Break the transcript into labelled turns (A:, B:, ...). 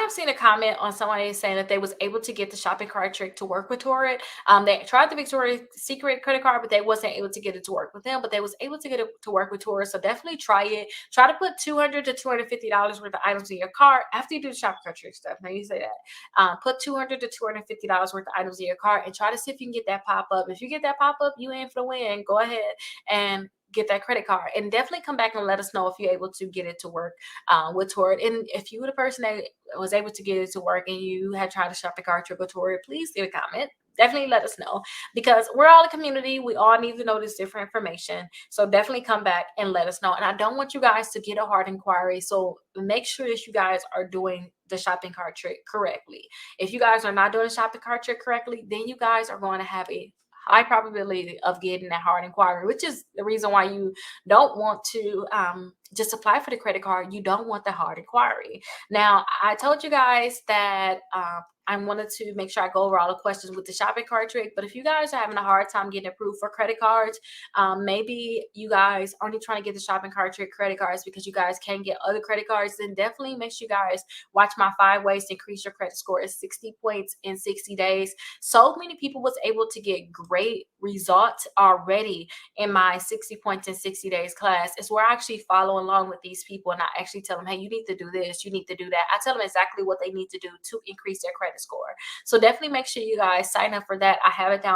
A: have seen a comment on somebody saying that they was able to get the shopping cart trick to work with Torrid. They tried the Victoria's Secret credit card, but they wasn't able to get it to work with them. But they was able to get it to work with Torrid. So definitely try it. Try to put $200 to $250 worth of items in your cart after you do the shopping cart trick stuff. Now you say that. Put $200 to $250 worth of items in your cart and try to see if you can get that pop up. If you get that pop up, you in for the win. Go ahead and get that credit card, and definitely come back and let us know if you're able to get it to work with Torrid. And if you were the person that was able to get it to work and you had tried to shop the cart trick with Torrid, please leave a comment. Definitely let us know, because we're all a community. We all need to know this different information. So definitely come back and let us know. And I don't want you guys to get a hard inquiry. So make sure that you guys are doing the shopping cart trick correctly. If you guys are not doing the shopping cart trick correctly, then you guys are going to have a high probability of getting that hard inquiry, which is the reason why you don't want to just apply for the credit card. You don't want the hard inquiry. Now, I told you guys that I wanted to make sure I go over all the questions with the shopping cart trick. But if you guys are having a hard time getting approved for credit cards, maybe you guys are only trying to get the shopping cart trick credit cards because you guys can't get other credit cards, then definitely make sure you guys watch my 5 ways to increase your credit score at 60 points in 60 days. So many people was able to get great results already in my 60 points in 60 days class. It's where I actually follow along with these people and I actually tell them, hey, you need to do this, you need to do that. I tell them exactly what they need to do to increase their credit score. So definitely make sure you guys sign up for that. I have it down